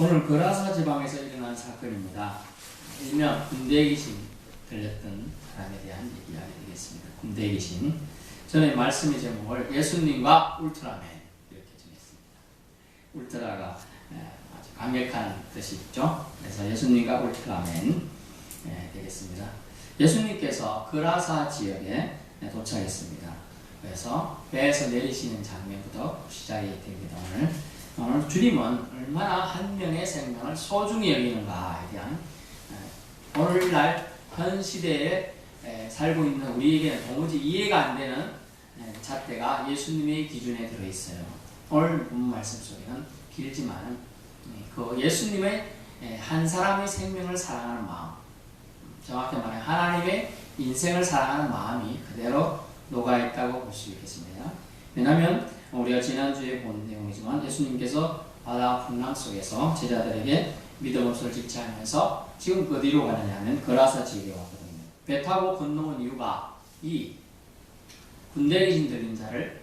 오늘 거라사 지방에서 일어난 사건입니다. 일명 군대 귀신 들렸던 사람에 대한 이야기 되겠습니다. 군대 귀신. 전에 말씀의 제목을 예수님과 울트라맨 이렇게 정했습니다. 울트라가 아주 강력한 뜻이 있죠. 그래서 예수님과 울트라맨 되겠습니다. 예수님께서 거라사 지역에 도착했습니다. 그래서 배에서 내리시는 장면부터 시작이 됩니다. 오늘 주님은 얼마나 한 명의 생명을 소중히 여기는가에 대한 오늘날 현 시대에 살고 있는 우리에게는 도무지 이해가 안 되는 잣대가 예수님의 기준에 들어있어요. 오늘 본 말씀 속에는 길지만 그 예수님의 한 사람의 생명을 사랑하는 마음, 정확히 말하면 하나님의 인생을 사랑하는 마음이 그대로 녹아있다고 볼 수 있겠습니다. 왜냐하면 우리가 지난주에 본 내용이지만 예수님께서 바다 풍랑 속에서 제자들에게 믿음 없음을 직시하면서 지금 어디로 가느냐면 거라사 지역에 왔거든요. 배 타고 건너온 이유가 이 군대 귀신 들린 자를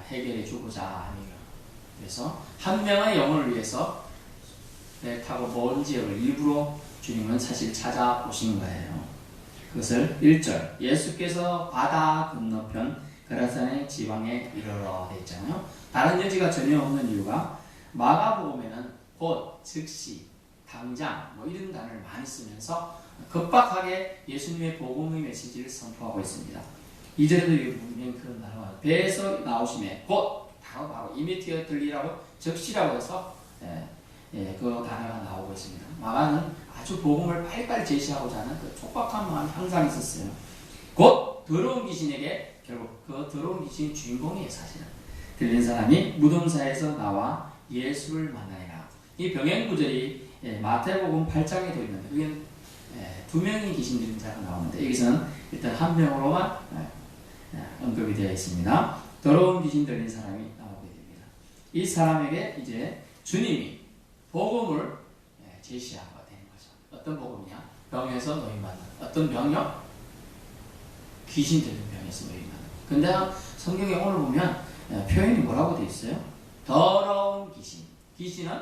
해결해 주고자 합니다. 그래서 한 명의 영혼을 위해서 배 타고 먼 지역을 일부러 주님은 사실 찾아오신 거예요. 그것을 1절 예수께서 바다 건너편 거라사의 지방에 이르러 되어 있잖아요. 다른 여지가 전혀 없는 이유가 마가복음에는 곧, 즉시, 당장 이런 단어를 많이 쓰면서 급박하게 예수님의 복음의 메시지를 선포하고 있습니다. 2절에도 분명히 그런 단어가 배에서 나오심에 곧 바로 이미 뛰어들리라고 즉시라고 해서 그 단어가 나오고 있습니다. 마가는 아주 복음을 빨리빨리 제시하고자 하는 그 촉박한 마음이 항상 있었어요. 곧 더러운 귀신에게 결국 그 더러운 귀신이 주인공이에요. 사실은 들린 사람이 무덤사에서 나와 예수를 만나니라. 이 병행 구절이 마태복음 8장에도 있는데 그게 두 명의 귀신 들린 자가 나오는데 여기서는 일단 한 명으로만 언급이 되어 있습니다. 더러운 귀신 들린 사람이 나오게 됩니다. 이 사람에게 이제 주님이 복음을 제시하고 되는 거죠. 어떤 복음이냐? 병에서 노인받는 어떤 병이요? 귀신 들린 병에서 노인받는. 근데 성경에 오늘 보면 표현이 뭐라고 되어 있어요? 더러운 귀신. 귀신은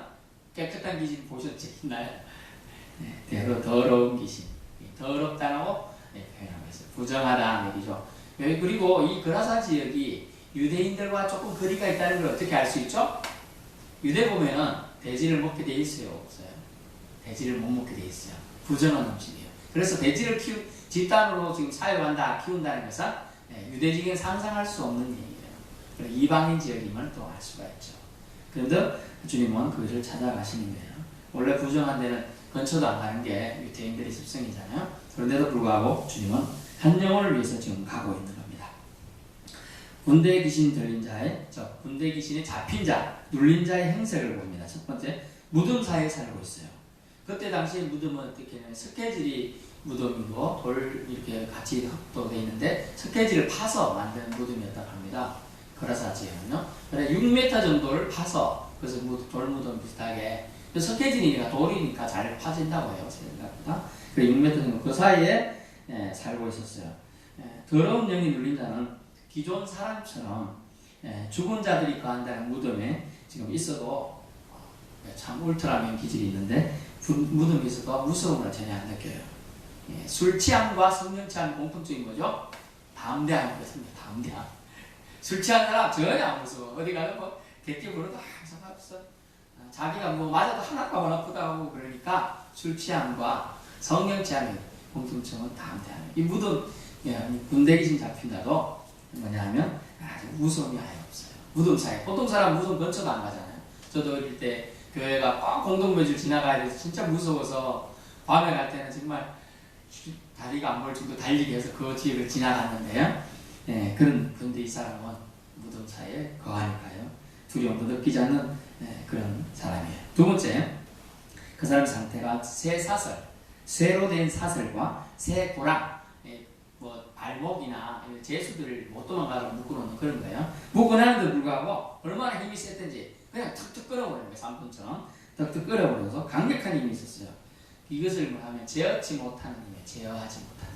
깨끗한 귀신 보셨지? 있나요? 더러운 귀신. 더럽다라고 표현하고 있어요. 부정하다는 얘기죠. 그리고 이 거라사 지역이 유대인들과 조금 거리가 있다는 걸 어떻게 알 수 있죠? 유대 보면은 돼지를 먹게 돼 있어요? 없어요? 돼지를 못 먹게 돼 있어요. 부정한 음식이에요. 그래서 돼지를 집단으로 지금 사육한다, 키운다는 것은 유대적인 상상할 수 없는 얘기예요. 이방인 지역임을 또 알 수가 있죠. 그런데 주님은 그것을 찾아가시는 거예요. 원래 부정한 데는 근처도 안 가는 게 유대인들의 습성이잖아요. 그런데도 불구하고 주님은 한 영혼을 위해서 지금 가고 있는 겁니다. 군대 귀신 들린 자의, 군대 귀신에 잡힌 자, 눌린 자의 행색을 봅니다. 첫 번째, 무덤 사이에 살고 있어요. 그때 당시 무덤은 어떻게 하냐면 스케질이 무덤이고 돌 이렇게 같이 흡도되어 있는데 스케질을 파서 만든 무덤이었다고 합니다. 거라사 지역은요. 그래 6m 정도를 파서 그래서 돌 무덤 비슷하게 스케질이니까 돌이니까 잘 파진다고 해요. 생각보다. 그래 6m 정도 그 사이에 살고 있었어요. 더러운 영이 눌린 자는 기존 사람처럼 죽은 자들이 거한다는 무덤에 지금 있어도 참 울트라맨 기질이 있는데 무덤에 있어도 무서움을 전혀 안 느껴요. 술 취함과 성령 취함 공통점이 뭐죠? 담대한 것입니다. 담대함. 술 취한 사람 전혀 안 무서워. 어디 가서 객기 부르도 상관없어. 자기가 맞아도 하나도 안 아프다고 그러니까 술 취함과 성령 취함의 공통점은 담대함. 이 무덤 군대 귀신 잡힌다도 뭐냐면 무서움이 아예 없어요. 무덤 사이. 보통 사람 무덤 근처도 안 가잖아요. 저도 어릴 때 교회가 꼭 공동묘지를 지나가야 돼서 진짜 무서워서 밤에 갈 때는 정말 다리가 안 보일 정도 달리기 해서 그 지역을 지나갔는데요. 그런데 이 사람은 무덤 사이에 거하니까요. 두려움도 느끼지 않는 그런 사람이에요. 두 번째, 그 사람 상태가 새 사슬, 쇠로 된 사슬과 새 고랑, 발목이나 제수들을 못 도망가도록 묶어놓는 그런 거예요. 묶어놨는데도 불구하고 얼마나 힘이 셌든지 그냥 툭툭 끌어버리는 거예요. 삼분처럼 툭툭 끌어버려서 강력한 힘이 있었어요. 이것을 뭐하면 제어치 못하는 힘이에요. 제어하지 못하는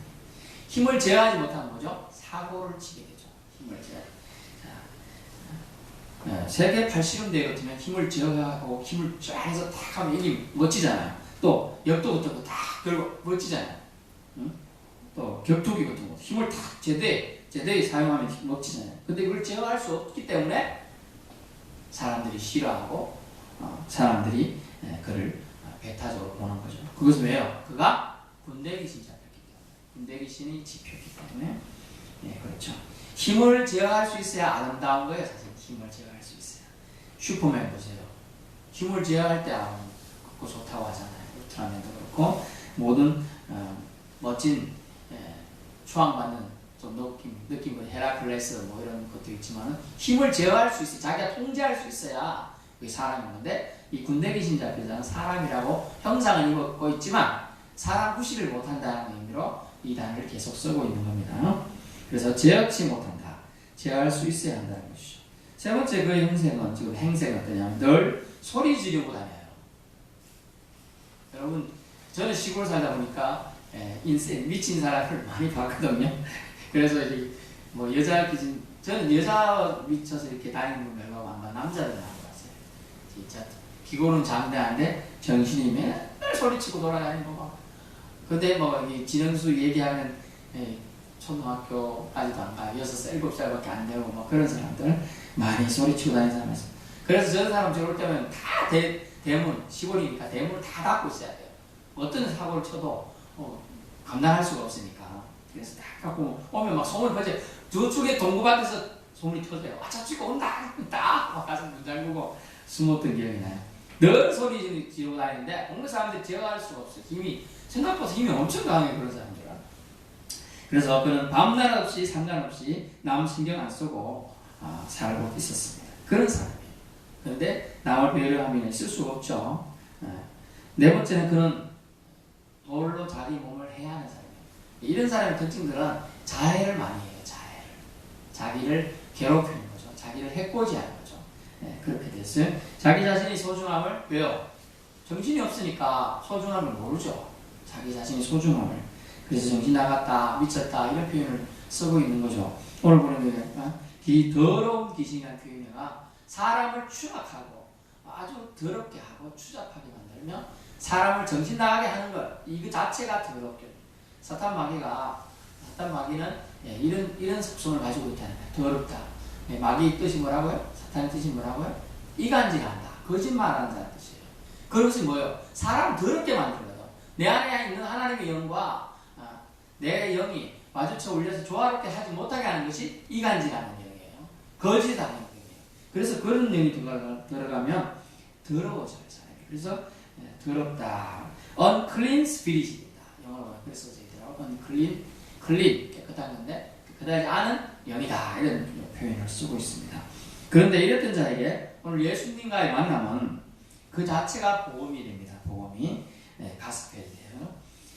힘. 힘을 제어하지 못하면 뭐죠? 사고를 치게 되죠. 힘을 제어. 세계 팔씨름대회 같으면 힘을 지어가고 힘을 쫙 해서 탁 하면 이게 멋지잖아요. 또 역도 같은 거 탁 들고 멋지잖아요. 응? 또 격투기 같은 거 힘을 탁 제대에 사용하면 멋지잖아요. 근데 그걸 제어할 수 없기 때문에 사람들이 싫어하고 사람들이 그를 배타적으로 보는 거죠. 그것은 왜요? 그가 군대 귀신 잡혔기 때문에, 군대 귀신이 집혔기 때문에. 그렇죠. 힘을 제어할 수 있어야 아름다운 거예요. 사실 힘을 제어할 수 있어요. 슈퍼맨 보세요. 힘을 제어할 때 그거 좋다고 하잖아요. 울트라맨도 그렇고 모든 멋진 추앙받는 좀 느낌 헤라클레스 뭐 이런 것도 있지만 힘을 제어할 수 있어요. 자기가 통제할 수 있어야 그게 사람인 건데, 이 군대 귀신 잡혀서는 사람이라고 형상을 입고 있지만 사람 구실을 못한다는 의미로 이 단어를 계속 쓰고 있는 겁니다. 그래서 제어치 못한다. 제어할 수 있어야 한다는 것이죠. 세 번째 그 행색은, 지금 행색은 어떠냐면 늘 소리 지르고 다녀요. 여러분, 저는 시골 살다 보니까 인생 미친 사람을 많이 봤거든요. 그래서 뭐 여자 기준, 저는 여자 미쳐서 이렇게 다니는 걸 말고 아마 남자들 많이 봤어요. 진짜 기고는 장대한데 정신이 맨날 소리치고 돌아다니고 막. 근데 뭐 이 진영수 얘기하면 초등학교까지도 안 가, 6, 7살밖에 안 되고 뭐 그런 사람들 많이 소리치고 다니는 사람이 있어요. 그래서 저런 사람 저럴 때면 다 대문, 시골이니까 대문을 다 닫고 있어야 돼요. 어떤 사고를 쳐도 감당할 수가 없으니까. 그래서 딱 갖고 오면 막 소문을 퍼져. 저쪽에 동구밭에서 소문이 터져요. 아, 저쪽에 온다! 딱 가서 문 잠그고 숨었던 기억이 나요. 늘 소리 지르고 다니는데 동네 사람들이 제어할 수가 없어요. 생각보다 힘이 엄청 강해요, 그런 사람들은. 그래서 그는 밤낮 없이 상관없이 남 신경 안 쓰고 살고 있었습니다. 그런 사람이에요. 그런데 남을 배려하면 쓸 수가 없죠. 네 번째는 그는 돌로 자기 몸을 해야 하는 사람이에요. 이런 사람의 특징들은 자해를 많이 해요. 자해를. 자기를 괴롭히는 거죠. 자기를 해코지하는 거죠. 그렇게 됐어요. 자기 자신이 소중함을, 왜요? 정신이 없으니까 소중함을 모르죠. 자기 자신이 소중함을. 그래서 정신 나갔다, 미쳤다 이런 표현을 쓰고 있는 거죠. 오늘 보는 이 더러운 귀신이라는 표현이가 사람을 추악하고 아주 더럽게 하고 추잡하게 만들면 사람을 정신 나가게 하는 것, 이거 자체가 더럽게. 사탄 마귀는 이런 속성을 가지고 있다는 거예요. 더럽다. 마귀의 뜻이 뭐라고요? 사탄의 뜻이 뭐라고요? 이간질한다, 거짓말하는 자는 뜻이에요. 그것이 뭐예요? 사람을 더럽게 만들거든. 내 안에 있는 하나님의 영과 내 영이 마주쳐 올려서 조화롭게 하지 못하게 하는 것이 이간질하는 영이에요. 거짓하는 영이에요. 그래서 그런 영이 들어가면 더러워져요, 사람이. 그래서 더럽다. unclean spirit입니다. 영어로 그래서 저희들하고 unclean, clean 깨끗한 건데 그다지 않은 영이다 이런 표현을 쓰고 있습니다. 그런데 이랬던 자에게 오늘 예수님과의 만남은 그 자체가 복음이 됩니다. 복음이 가스펠이 돼요.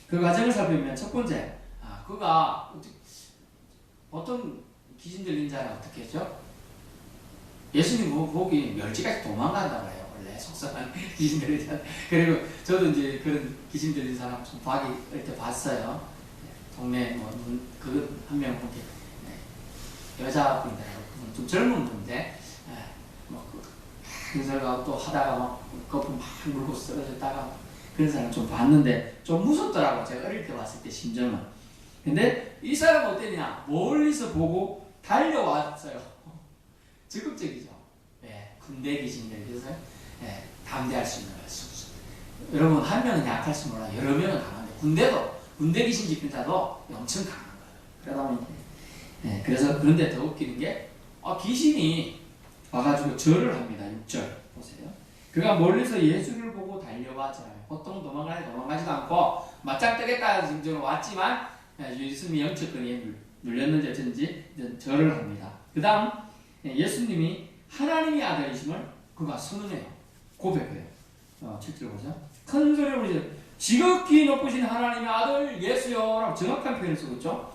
그 과정을 살펴보면 첫 번째, 그가 보통 귀신 들린 자는 어떻게 했죠? 예수님 보기 멸치같이 도망간다고 해요. 원래 속상한 귀신 들린 자. 그리고 저도 이제 그런 귀신 들린 사람 좀 어릴 때 봤어요. 동네 그 한 명 보게 여자분인데 좀 젊은 분인데 그래서 또 하다가 막 거품 막 물고 쓰러졌다가 그런 사람 좀 봤는데 좀 무섭더라고. 제가 어릴 때 봤을 때 심정은. 근데 이 사람은 어땠냐? 멀리서 보고 달려왔어요. 적극적이죠. 군대 귀신들. 그래서 담대할 수 있는 거예요. 여러분, 한 명은 약할 수 몰라. 여러 명은 강한데 군대 귀신 집힌 자도 엄청 강한 거예요. 그러다 보니 그래서 그런데 더 웃기는 게 귀신이 와가지고 절을 합니다. 6절 보세요. 그가 멀리서 예수를 보고 달려와잖아요. 보통 도망가지도 않고 맞짱 뜨겠다는 심정으로 왔지만 예수님이 영적권에 눌렸는지 어쩐지 절을 합니다. 그 다음 예수님이 하나님의 아들이심을 그가 선언해요. 고백해요. 7절 보세요. 큰 소리로 부르짖어 지극히 높으신 하나님의 아들 예수여 라고 정확한 표현을 쓰고 있죠.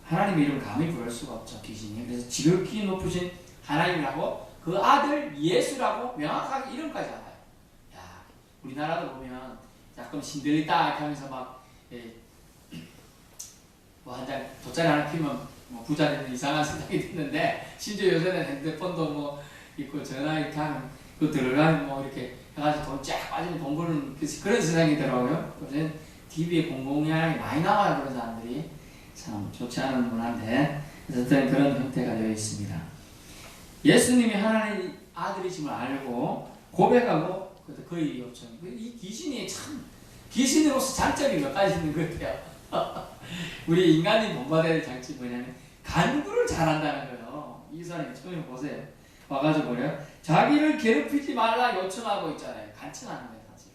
하나님의 이름 감히 부를 수가 없죠. 귀신이. 그래서 지극히 높으신 하나님이라고 그 아들 예수라고 명확하게 이름까지 알아요. 야, 우리나라도 보면 약간 신들리다 하면서 막 뭐 한 장 돗자리 하나 피면 뭐 부자 되는 이상한 생각이 드는데 심지어 요새는 핸드폰도 뭐 있고 전화 이렇게 하면 그 들어가면 뭐 이렇게 해가지고 돈 쫙 빠지면 돈 버는 그런 세상이더라고요. 요새 TV에 공공연하게 많이 나와요. 그런 사람들이 참 좋지 않은 문화인데 어쨌든 그런 형태가 되어 있습니다. 예수님이 하나님의 아들이심을 알고 고백하고 거의 요청. 이 귀신이 참 귀신으로서 장점이 몇 가지 있는 것 같아요. 우리 인간이 본받아야 될 장점이 뭐냐면 간구를 잘한다는 거예요. 이 사람이 처음에 보세요. 와가지고 뭐래요? 자기를 괴롭히지 말라 요청하고 있잖아요. 간청하는 거예요, 사실.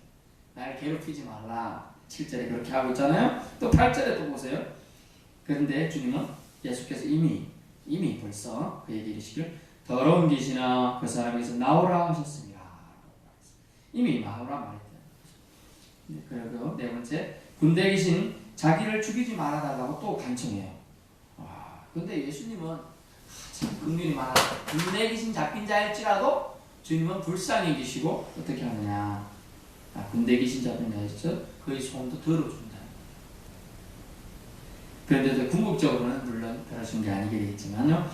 나를 괴롭히지 말라. 7절에 그렇게 하고 있잖아요. 또 8절에 또 보세요. 그런데 주님은 예수께서 이미 벌써 그 얘기를 시킬 더러운 귀신아 그 사람에게서 나오라 하셨습니다. 이미 나오라 말했대요. 그리고 네 번째, 군대 귀신 자기를 죽이지 말아달라고 또 간청해요. 와, 근데 예수님은 참 긍휼이 많아. 군대 귀신 잡힌 자일지라도 주님은 불쌍히 계시고 어떻게 하느냐. 군대 귀신 잡힌 자일지라도 그의 소원도 들어준다. 그런데도 궁극적으로는 물론 들어준 게 아니게 되겠지만요.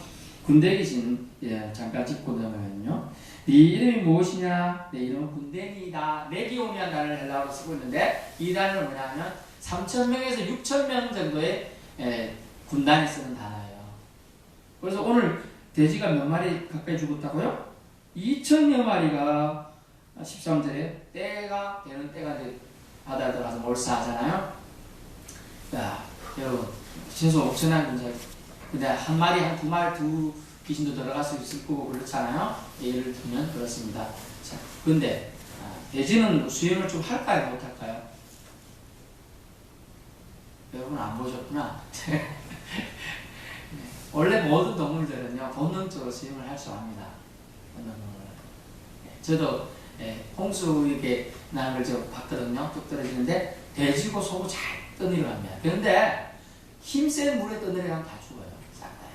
군대 귀신 잠깐 짚고 넘어가면요. 네 이름이 무엇이냐? 내 이름은 군대니이다. 레기오니아라는 헬라어로 쓰고 있는데 이 단어는 뭐냐면 3,000명에서 6,000명 정도의 군단이 쓰는 단어예요. 그래서 오늘 돼지가 몇 마리 가까이 죽었다고요? 2,000여 마리가 13절에 때가 되는 때가 이제 바다에 들어가서 몰사하잖아요. 야, 여러분 최소 엄청난 문제. 근데 한 마리, 한 두 마리, 두 귀신도 들어갈 수 있을 거고 그렇잖아요. 예를 들면 그렇습니다. 자, 근데 돼지는 수영을 좀 할까요, 못할까요? 여러분 안 보셨구나. 원래 모든 동물들은요 본능적으로 수영을 할 줄 압니다. 저도 홍수 이렇게 나는 걸 저 봤거든요. 뚝 떨어지는데 돼지고 소고 잘 떠내려갑니다. 그런데 힘센 물에 떠내려가면 다 죽어요. 싹 다요.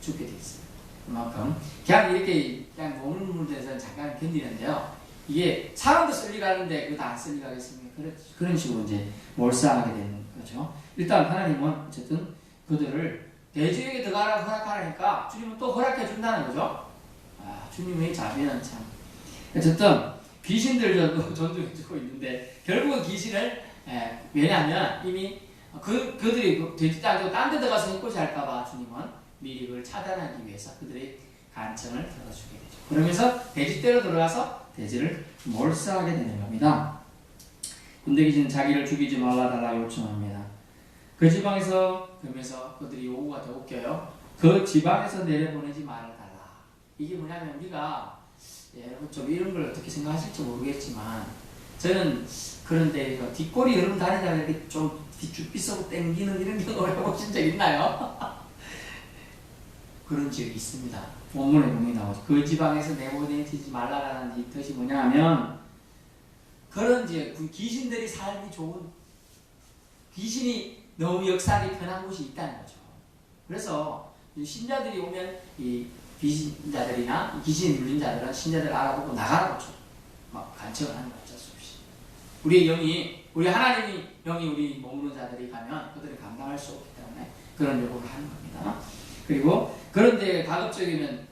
죽게 돼 있어요. 그만큼 그냥 이렇게 그냥 몸을 데서 잠깐 견디는데요. 이게 사람도 쓸리 가는데 그거 다 안 쓸리 가겠습니까? 그런 식으로 이제 몰사하게 되는 거죠. 일단 하나님은 어쨌든 그들을 돼지에게 들어가라고 허락하니까 주님은 또 허락해 준다는 거죠. 주님의 자비는 참. 어쨌든 귀신들도 존중해주고 있는데 결국은 귀신을 왜냐하면 이미 그들이 돼지 땅도 딴 데 들어가서 해코지 할까봐 주님은 미리 그걸 차단하기 위해서 그들의 간청을 들어주게 되죠. 그러면서 돼지떼로 들어가서 돼지를 몰사하게 되는 겁니다. 군대 귀신은 자기를 죽이지 말아달라 요청합니다. 그 지방에서 그러면서 그들이 요구가 더 웃겨요. 그 지방에서 내려보내지 말아달라. 이게 뭐냐면 우리가 여러분 좀 이런 걸 어떻게 생각하실지 모르겠지만 저는 그런데 뒷골이 여러분 다니다가 이렇게 좀 뒷줄 삐서고 땡기는 이런 경험을 해보신 적 있나요? 그런 적이 있습니다. 본문에 분명히 나오죠. 그 지방에서 내보내지 말라라는 뜻이 뭐냐 하면 그런 이제 귀신들이 삶이 좋은 귀신이 너무 역사하기 편한 곳이 있다는 거죠. 그래서 신자들이 오면 이 귀신자들이나 귀신이 눌린 자들은 신자들을 알아보고 나가라고 막 간청을 하는 거죠. 우리 하나님이 영이 우리 머무는 자들이 가면 그들이 감당할 수 없기 때문에 그런 요구를 하는 겁니다. 그리고 그런데 가급적이면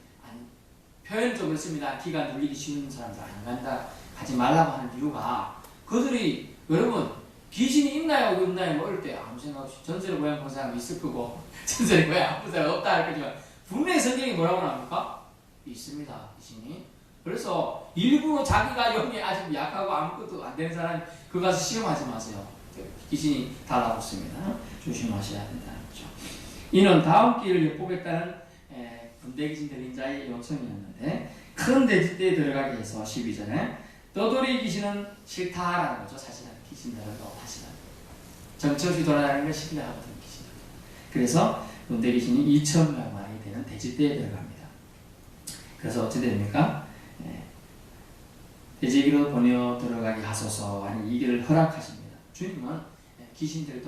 표현적으로 씁니다. 기가 눌리기 쉬운 사람들 안 간다, 가지 말라고 하는 이유가 그들이 여러분 귀신이 있나요 없나요 모를 때 아무 생각 없이 전설의 고향 본 사람이 있을 거고 전설의 고향 본 사람이 없다 할 거지만 분명히 성경이 뭐라고 나옵니까? 있습니다. 귀신이. 그래서 일부러 자기가 영이 아직 약하고 아무것도 안 되는 사람 그거 가서 시험하지 마세요. 귀신이 달라붙습니다. 조심하셔야 된다는 거죠. 이는 다음 길을 엿보겠다는 군대 귀신 들린 자의 요청이었는데 큰 돼지떼에 들어가게 해서 12절에 떠돌이 귀신은 싫다라는 거죠. 사실은 귀신들은 사실은 정처없이 돌아다니는 걸 싫어하거든 귀신들. 그래서 군대 귀신이 2,000명 만이 되는 돼지떼에 들어갑니다. 그래서 어찌 됩니까? 돼지에게로 보내어 들어가게 하소서 아니 이 길을 허락하십니다. 주님은 귀신들이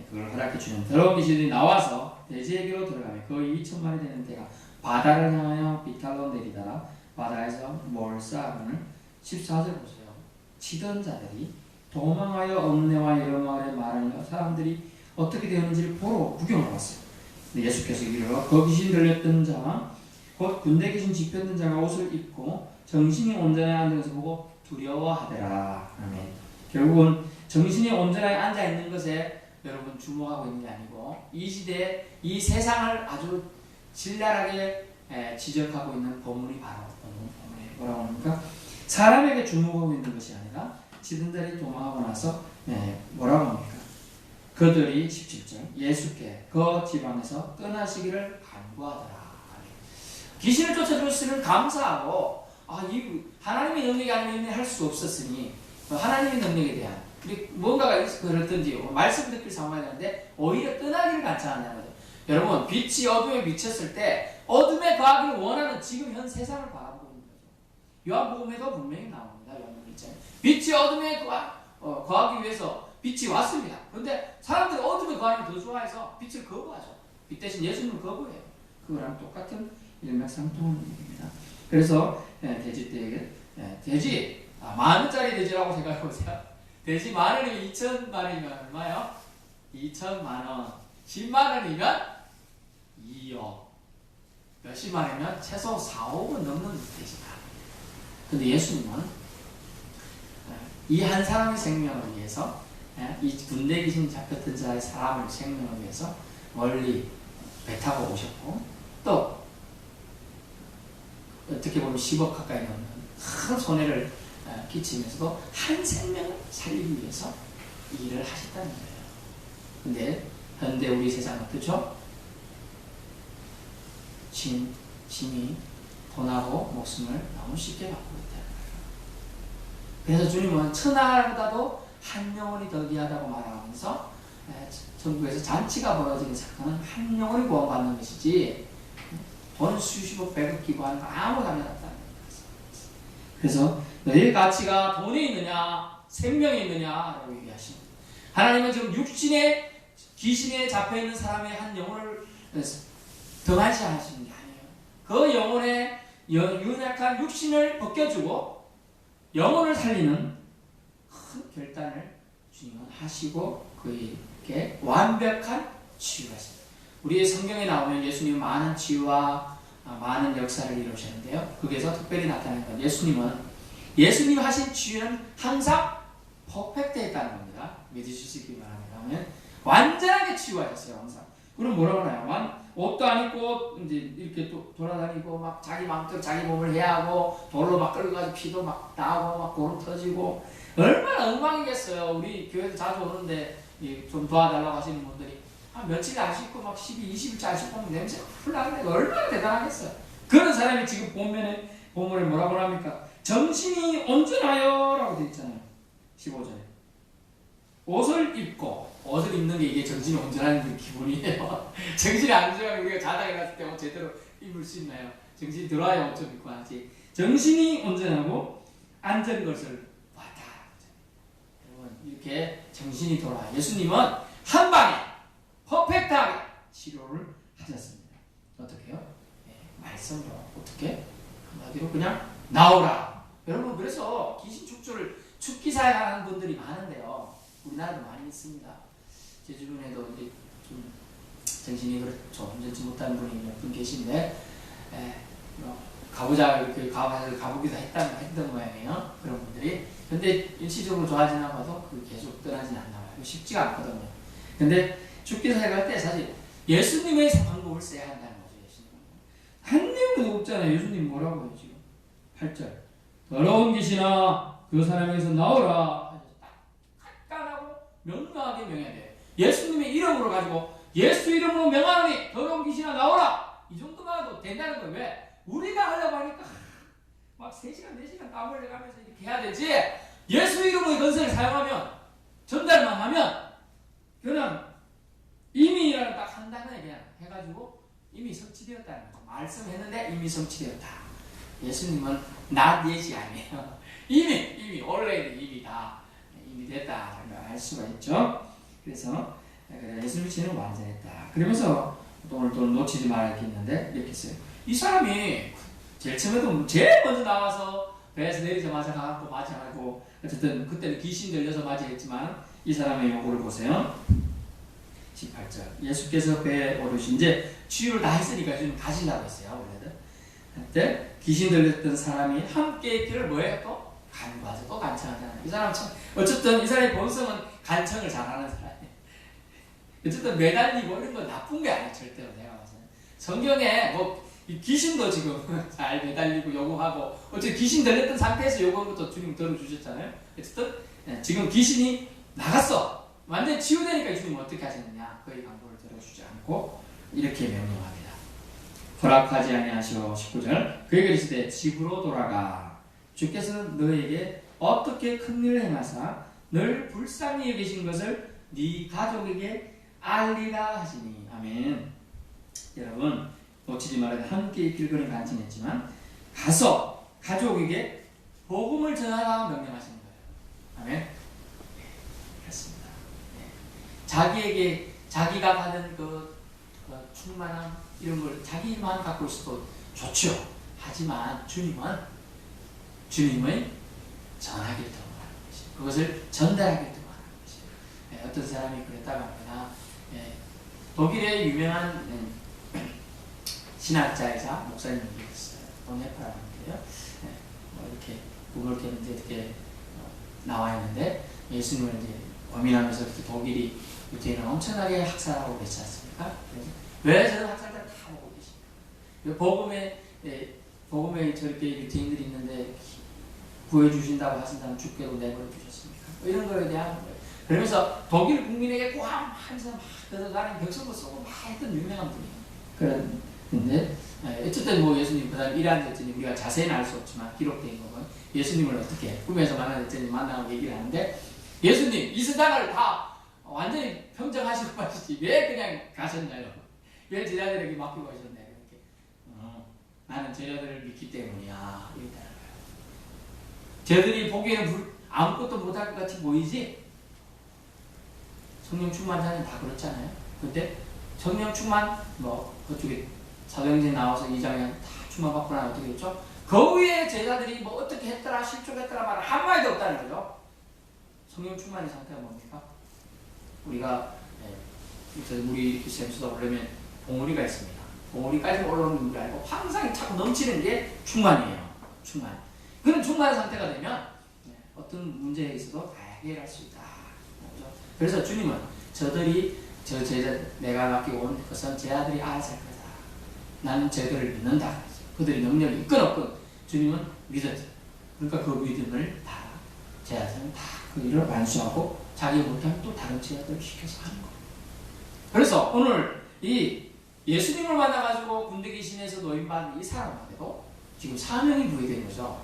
그걸 허락해 주는 더러운 귀신들이 나와서 돼지에게로 들어가면 거의 2,000마리 되는 데가 바다를 향하여 비탈로 내리다가 바다에서 몰사하거늘 14절 보세요. 치던 자들이 도망하여 엄내와 여러 마을에 말하며 사람들이 어떻게 되었는지를 보러 구경을 왔어요. 예수께서 이르러 그 귀신 들렸던 자 곧 군대 계신 집혔던 자가 옷을 입고 정신이 온전하게 앉은 것을 보고 두려워하더라. 아멘. 결국은 정신이 온전하게 앉아 있는 것에 여러분 주목하고 있는 게 아니고 이 시대에 이 세상을 아주 신랄하게 지적하고 있는 본문이 바로 본문이 뭐라고 합니까? 사람에게 주목하고 있는 것이 아니라 지든들이 도망하고 나서 뭐라고 합니까? 그들이 17절 예수께 그 지방에서 떠나시기를 간구하더라. 귀신을 쫓아주시는 감사하고 이 하나님의 능력이 아니면 할 수 없었으니 하나님의 능력에 대한 뭔가가 그렇든지 말씀 듣길 삼아야 되는데 오히려 떠나기를 간청한다는 거죠. 여러분 빛이 어둠에 비쳤을 때 어둠에 거하기를 원하는 지금 현 세상을 바라보고 있는 거죠. 요한복음에도 분명히 나옵니다. 요한복음 1장 빛이 어둠에 거하기 위해서 빛이 왔습니다. 그런데 사람들이 어둠에 거하는 걸 더 좋아해서 빛을 거부하죠. 빛 대신 예수님을 거부해요. 그거랑 똑같은 일맥상통하는 얘기입니다. 그래서 돼지떼에게 돼지 만 원짜리 돼지라고 생각해 보세요. 돼지 만 원이면 2천만 원이면 얼마요? 2천만 원. 10만 원이면 2억. 몇십만 원이면 최소 4억은 넘는 돼지다. 근데 예수님은 이 한 사람의 생명을 위해서 이 군대 귀신 잡혔던 자의 사람의 생명을 위해서 멀리 배 타고 오셨고 또 어떻게 보면 10억 가까이 넘는 큰 손해를 끼치면서도 한 생명을 살리기 위해서 이 일을 하셨다는 거예요. 근데 현대 우리 세상은 어떻죠? 짐이 돈하고 목숨을 너무 쉽게 바꾸고 있다는 거예요. 그래서 주님은 천하보다도 한 영혼이 더 귀하다고 말하면서 전국에서 잔치가 벌어지는 사건은 한 영혼이 구원받는 것이지 돈 수십억 백억 기부하는 거 아무 상관없다는 거예요. 그래서 너희의 가치가 돈에 있느냐 생명에 있느냐라고 얘기하십니다. 하나님은 지금 육신에 귀신에 잡혀있는 사람의 한 영혼을 등한시하시는 게 아니에요. 그 영혼의 연약한 육신을 벗겨주고 영혼을 살리는 큰 결단을 주님은 하시고 그에게 완벽한 치유가 있습니다. 우리의 성경에 나오면 예수님은 많은 치유와 많은 역사를 이루셨는데요. 거기에서 특별히 나타나는 건 예수님 하신 치유는 항상 퍼펙트했다는 겁니다. 믿으실 수 있기 바랍니다. 완전하게 치유하셨어요. 항상. 그럼 뭐라고 하나요? 옷도 안 입고 이제 이렇게 또 돌아다니고 막 자기 마음대로 자기 몸을 해하고 돌로 막 끌어가지고 피도 막 나고 막 고름 터지고 얼마나 엉망이겠어요. 우리 교회도 자주 오는데 좀 도와달라고 하시는 분들이 며칠 안 씻고 막 12, 20일째 안 씻고 오면 냄새가 풀 나는데 얼마나 대단하겠어요. 그런 사람이 지금 본문에 뭐라고 합니까? 정신이 온전하여 라고 되어 있잖아요. 15절에 옷을 입는 게 이게 정신이 온전한 기분이에요. 정신이 안 온전하면 우리가 자다가 일어났을 때 제대로 입을 수 있나요? 정신이 들어와야 옷 좀 입고 하지. 정신이 온전하고 앉은 것을 봤다. 여러분 이렇게 정신이 돌아와요. 예수님은 한 방에 퍼펙트하게 치료를 하셨습니다. 어떻게요? 말씀으로. 어떻게? 한마디로 그냥 나오라. 여러분 그래서 귀신 축조를 축기사에 하는 분들이 많은데요. 우리나라도 많이 있습니다. 제 주변에도 이제 좀 정신이 그렇죠. 온전치 못한 분이 몇 분 계신데 가보자 이렇게 가보기도 했던 모양이에요. 그런 분들이. 근데 일시적으로 좋아지나 봐도 그 계속 떠나지는 않나 봐요. 쉽지가 않거든요. 근데 축기사에 갈 때 사실 예수님의 방법을 써야 한다는 거죠. 예수님. 한 내용도 없잖아요. 예수님 뭐라고 해요 지금? 8절 더러운 귀신아 그 사람에게서 나오라. 간단하고 명료하게 명해야 돼요. 예수님의 이름으로 가지고 예수 이름으로 명하노니 더러운 귀신아 나오라. 이 정도만 해도 된다는 거예요. 왜? 우리가 하려고 하니까 막 3시간 4시간 땀 흘려가면서 이렇게 해야 되지. 예수 이름의 건설을 사용하면 전달만 하면 그냥 이미 딱 한 단어에 그냥 해가지고 이미 성취되었다는 거죠. 말씀했는데 이미 성취되었다. 예수님은 not yet이 아니에요. 이미 already 이미 됐다. 알 수가 있죠. 그래서 예수님 치는 완전했다. 그러면서 오늘 또 놓치지 말아야겠는데 이렇게 했어요. 이 사람이 제일 먼저 나와서 배에서 내리자마자 가갖고 맞이하고 어쨌든 그때는 귀신 들려서 맞이했지만 이 사람의 요구를 보세요. 18절 예수께서 배에 오르신 이제 치유를 다 했으니까 지금 가신다고 했어요. 원래는 때 귀신 들렸던 사람이 함께 있기를 뭐예요? 또 간구하죠. 또 간청하잖아요. 이 사람 참 어쨌든 이 사람의 본성은 간청을 잘하는 사람이에요. 어쨌든 매달리고 이런 건 나쁜 게 아니에요. 절대로 내가 봐서는. 성경에 뭐 귀신도 지금 잘 매달리고 요구하고 어쨌든 귀신 들렸던 상태에서 요구한 것도 주님 들어주셨잖아요. 어쨌든 지금 귀신이 나갔어. 완전히 치유되니까 주님은 어떻게 하시느냐. 그의 간구를 들어주지 않고 이렇게 명령합니다. 허락하지 아니하시오. 19절 그에게 이르시되 집으로 돌아가 주께서는 너에게 어떻게 큰 일을 행하사 늘 불쌍히 여기신 것을 네 가족에게 알리라 하시니. 아멘. 여러분 놓치지 말아야 함께 길거리 간증했지만 가서 가족에게 복음을 전하라 명령하시는 거예요. 아멘. 그렇습니다. 자기에게 자기가 받은 그 충만함 이런 걸 자기만 갖고 있어도 좋죠. 하지만 주님은 주님의 전하기를 더 원하는 것이죠. 그것을 전달하기를 더 원하는 것이죠. 어떤 사람이 그랬다고 합니다. 독일의 유명한 신학자이자 목사님이 있어요. 보네파라는 게요. 뭐 이렇게 구글 캐는데 이렇게 나와 있는데 예수님을 이제 고민하면서 독일이 유태인을 엄청나게 학살하고 그랬지 않습니까? 왜 저런 학살자를 다 보고 계십니까? 복음에 저렇게 유태인들이 있는데 구해주신다고 하신다면 죽게도 내버려 두셨습니까? 뭐 이런 거에 대한 거예요. 그러면서 독일 국민에게 꼭 하면서 막 들어가는 벽서도 쓰고 막 했던 유명한 분이에요. 그런데 어쨌든 뭐 예수님 그 다음 이러한 여전히 우리가 자세히는 알 수 없지만 기록된 거는 예수님을 어떻게 꿈에서 만난 여전히 만나고 얘기를 하는데 예수님 이 세상을 다 완전히 평정하시고 가시지 왜 그냥 가셨나요? 왜 제자들에게 맡기고 가셨나요? 이렇게 나는 제자들을 믿기 때문이야 이랬다는 거예요. 제자들이 보기에는 아무것도 못할 것 같이 보이지? 성령 충만자는 다 그렇잖아요. 근데 성령 충만 뭐 그쪽에 사도행전 나와서 2장에 다 충만받고 나면 어떻게 했죠? 그 위에 제자들이 뭐 어떻게 했더라 실족했더라 말 한마디도 없다는 거죠. 성령 충만의 상태가 뭡니까? 우리가 물이 샘수다 오르면 봉우리가 있습니다. 봉우리까지 올라오는 줄 알고 항상 자꾸 넘치는 게 충만이에요. 충만. 그런 충만 상태가 되면 어떤 문제에 있어도 다 해결할 수 있다. 그래서 주님은 저 제자 내가 맡기고 온 것은 제 아들이 알아서 할 거다. 나는 저들을 믿는다. 그들이 능력이 있건 없건 주님은 믿었죠. 그러니까 그 믿음을 다 제자들은 다 그 일을 완수하고 자기 못하면 또 다른 제자들을 시켜서 하는 거예요. 그래서 오늘 이 예수님을 만나가지고 군대 귀신에서 노인받은 이 사람한테도 지금 사명이 부여된 거죠.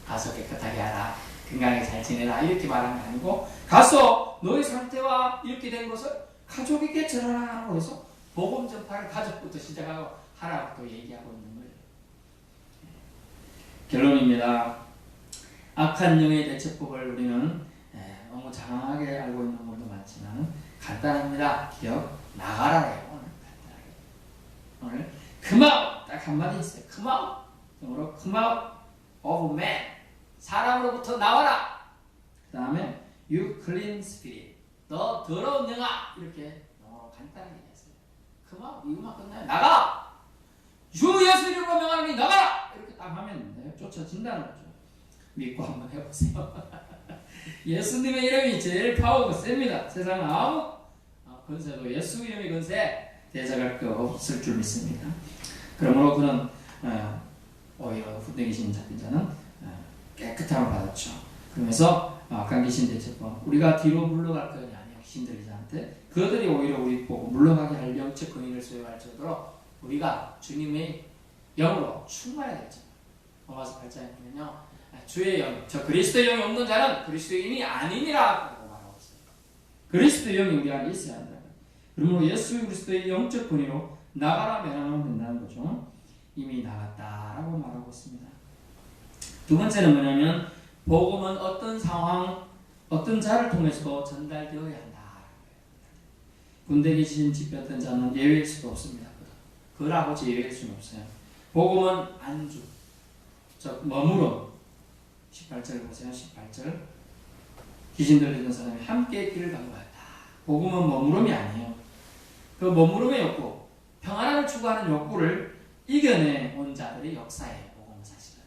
가서 깨끗하게 하라. 건강하게 잘 지내라. 이렇게 말하는 게 아니고 가서 너의 상태와 이렇게 된 것을 가족에게 전하라고 해서 복음 전파를 가족부터 시작하고 하라고 또 얘기하고 있는 거예요. 결론입니다. 악한 영의 대처법을 우리는 너무 장황하게 알고 있는 분도 많지만 간단합니다. 기억 나가라래요. 오늘 come out 딱 한마디 했어요. come out 영어로 come out of man 사람으로부터 나와라. 그 다음에 you clean spirit 너 더러운 영아 이렇게 영어로 간단하게 얘기했어요. come out 이거만 끝나요. 나가 주 예수 이름으로 명하니 나가라 이렇게 딱 하면 쫓아진다는 거죠. 믿고 한번 해보세요. 예수님의 이름이 제일 파워가 셉니다. 세상 아무 건세도 예수 이름의 건세 대적할 거 없을 줄 믿습니다. 그러므로 그는 오히려 군대 귀신 잡힌 자는 깨끗함을 받았죠. 그러면서 악한 귀신 대처법 우리가 뒤로 물러갈 것이 아니에요. 귀신들 자한테 그들이 오히려 우리 보고 물러가게 할 영적 권위를 소유할 정도로 우리가 주님의 영으로 충만해야 되죠. 로마서 8장에 보면요. 주의 영, 저 그리스도의 영이 없는 자는 그리스도인이 아니니라고 말하고 있습니다. 그리스도의 영이 우리 안에 있어야 한다. 그러므로 예수 그리스도의 영적 권위로 나가라 명하면 된다는 거죠. 이미 나갔다라고 말하고 있습니다. 두 번째는 뭐냐면 복음은 어떤 상황, 어떤 자를 통해서도 전달되어야 한다. 군대 귀신 집혔던 자는 예외일 수도 없습니다. 그라고 제외할 수는 없어요. 복음은 안주, 즉 머무름. 18절 보세요. 18절 귀신 들리던 사람이 함께 길을 간거였다. 복음은 머무름이 아니에요. 그 머무름의 욕구, 평안함을 추구하는 욕구를 이겨내온 자들의 역사예요. 복음은 사실은.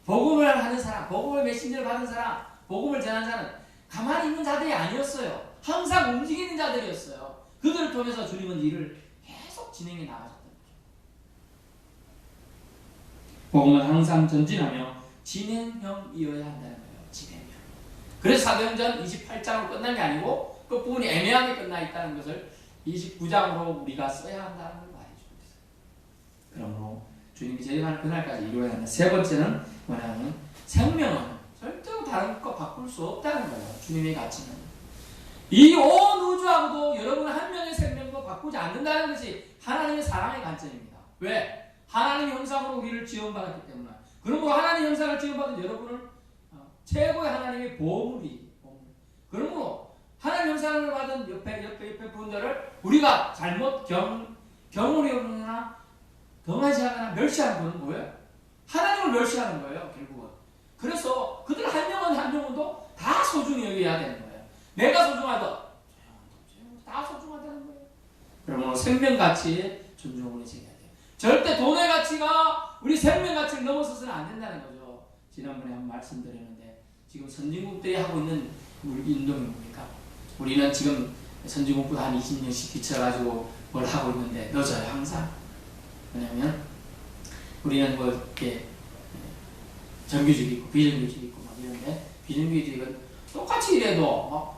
복음을 하는 사람, 복음을 메신저를 받은 사람, 복음을 전하는 자는 가만히 있는 자들이 아니었어요. 항상 움직이는 자들이었어요. 그들을 통해서 주님은 일을 계속 진행해 나가셨던 거죠. 복음은 항상 전진하며 진행형이어야 한다는 거예요. 진행형. 그래서 사도행전 28장으로 끝난 게 아니고 끝부분이 애매하게 끝나 있다는 것을 29장으로 우리가 써야 한다는 걸 말해주고 있어요. 그러므로 주님이 재림하는 그날까지 이루어야 한다. 세 번째는 뭐냐면 생명은 절대로 다른 것 바꿀 수 없다는 거예요. 주님의 가치는. 이 온 우주하고도 여러분 한 명의 생명도 바꾸지 않는다는 것이 하나님의 사랑의 관점입니다. 왜? 하나님의 형상으로 우리를 지원받았기 때문에. 그러므로 하나님의 형상을 지원받은 여러분은 최고의 하나님의 보물이. 그러므로 하나님의 형상을 받은 옆에 분들을 우리가 잘못 경험이 없거나 경하시하거나 멸시하는 것은 뭐예요? 하나님을 멸시하는 거예요. 결국은. 그래서 그들 한 명은 한 명도 다 소중히 여겨야 되는 거예요. 내가 소중하다. 다 소중하다는 거예요. 그러면 생명 가치에 존중을 해줘야 돼요. 절대 돈의 가치가 우리 생명 가치를 넘어서서는 안 된다는 거죠. 지난번에 한번 말씀드렸는데 지금 선진국들이 하고 있는 운동이 뭡니까? 우리는 지금 선진국보다 한 20년씩 뒤쳐가지고 뭘 하고 있는데 늦어요 항상. 왜냐면 우리는 뭐 이렇게 정규직 있고 비정규직 있고 막 이런데 비정규직은 똑같이 일해도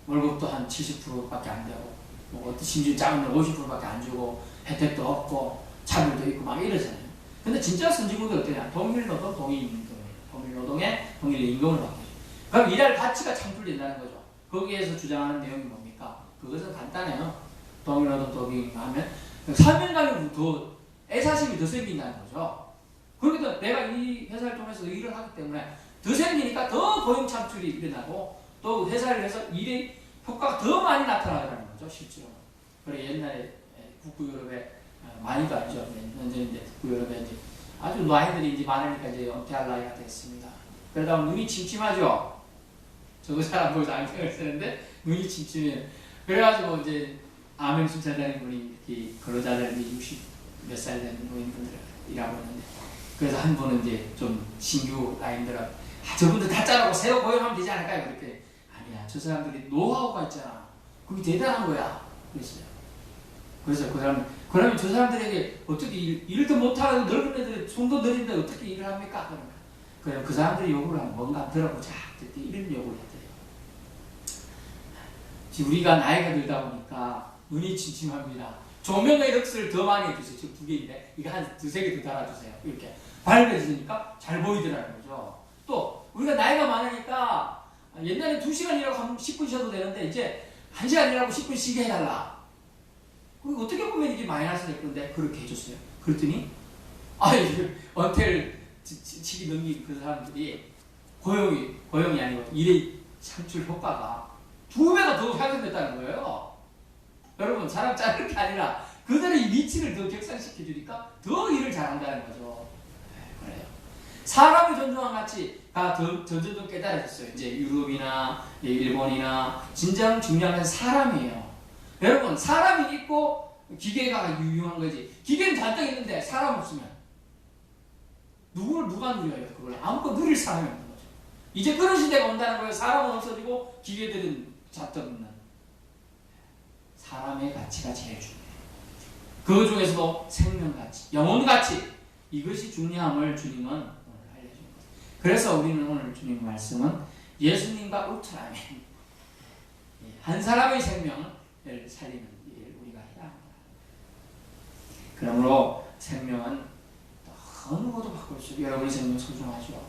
월급도 한 70%밖에 안 되고 뭐 심지어 작은 데 50%밖에 안 주고 혜택도 없고 차별도 있고 막 이러잖아요. 근데 진짜 선진국은 어떠냐? 동일노동, 동일임금이에요. 동일노동에 동일임금을 받고 있어요. 그럼 일할 가치가 창출된다는 거죠. 거기에서 주장하는 내용이 뭡니까? 그것은 간단해요. 동일노동, 동일임금 하면 사명감이 더 애사심이 더 생긴다는 거죠. 그러니까 내가 이 회사를 통해서 일을 하기 때문에 더 생기니까 더 고용 창출이 일어나고 또 회사를 해서 일의 효과가 더 많이 나타나더라는 거죠. 실제로. 그래 옛날에 북부유럽에 많이도 아니죠. 몇 년인데 북부유럽에 이제 아주 나이들이 이제 많으니까 이제 은퇴할 나이가 됐습니다. 그러다 보면 눈이 침침하죠. 저도 잘 안 보여서 안경을 쓰는데 눈이 침침해요. 그래가지고 이제 암행순찰단인 분이 이렇게 근로자들이 60 몇 살 된 노인분들 일하고 있는데 그래서 한 분은 이제 좀 신규 라인들은 저분들 다 자르고 새로 고용하면 되지 않을까요? 그렇게 아니야. 저 사람들이 노하우가 있잖아. 그게 대단한 거야. 그랬어요. 그래서 그 사람 그러면 저 사람들에게 어떻게 일을 더 못하고 넓은 애들이 손도 느린데 어떻게 일을 합니까? 그러면 그 사람들이 요구를 하면 뭔가 들어보자. 그때 이런 요구를 했대요. 지금 우리가 나이가 들다 보니까 눈이 침침합니다. 조명의 럭스를 더 많이 해주세요. 지금 2개인데 이거 한 2-3개 더 달아주세요. 이렇게 밝아지니까 잘 보이더라는 거죠. 또 우리가 나이가 많으니까 옛날에 2시간 일하고 10분 쉬어도 되는데 이제 1시간 일하고 10분 쉬게 해달라. 어떻게 보면 이게 마이너스 될 건데 그렇게 해줬어요. 그랬더니 은퇴를 치기 넘긴 그 사람들이 고용이 아니고 일의 창출 효과가 2배가 더 향상됐다는 거예요. 여러분 사람 자르는 게 아니라 그들의 위치를 더 격상시켜 주니까 더 일을 잘한다는 거죠. 그래요. 사람을 존중한 가치가 점점 더 깨달아졌어요. 이제 유럽이나 일본이나 진정 중요한 건 사람이에요. 여러분 사람이 있고 기계가 유용한 거지. 기계는 잔뜩 있는데 사람 없으면 누가 누려요? 그걸 아무것도 누릴 사람이 없는 거죠. 이제 그런 시대가 온다는 거예요. 사람은 없어지고 기계들은 잔뜩 있는. 사람의 가치가 제일 중요해요. 그 중에서도 생명 가치, 영혼 가치 이것이 중요함을 주님은 오늘 알려주는 거예요. 그래서 우리는 오늘 주님 말씀은 예수님과 울트라맨 한 사람의 생명을 살리는 일을 우리가 해야 합니다. 그러므로 생명은 어느 것도 바꿀 수 없어요. 여러분의 생명 소중하죠.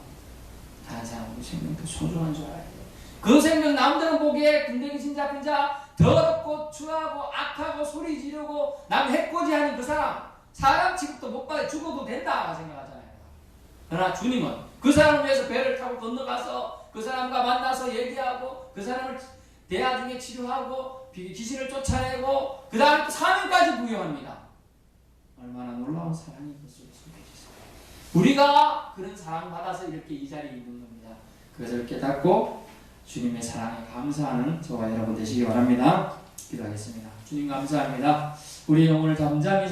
다른 사람의 생명도 소중한 줄 알아야 돼요. 그 생명 남들은 보기에 군대기 신잡힌 자 더럽고 추하고 악하고 소리 지르고 남 해코지하는 그 사람 취급도 못 받아 죽어도 된다 생각하잖아요. 그러나 주님은 그 사람을 위해서 배를 타고 건너가서 그 사람과 만나서 얘기하고 그 사람을 대화 중에 치료하고 귀신을 쫓아내고 그 다음에 또 사명까지 부여합니다. 얼마나 놀라운 사랑이 그것을 소개해주세요. 우리가 그런 사랑받아서 이렇게 이 자리에 있는 겁니다. 그것을 깨닫고 주님의 사랑에 감사하는 저와 여러분 되시기 바랍니다. 기도하겠습니다. 주님 감사합니다. 우리 영혼을 담장히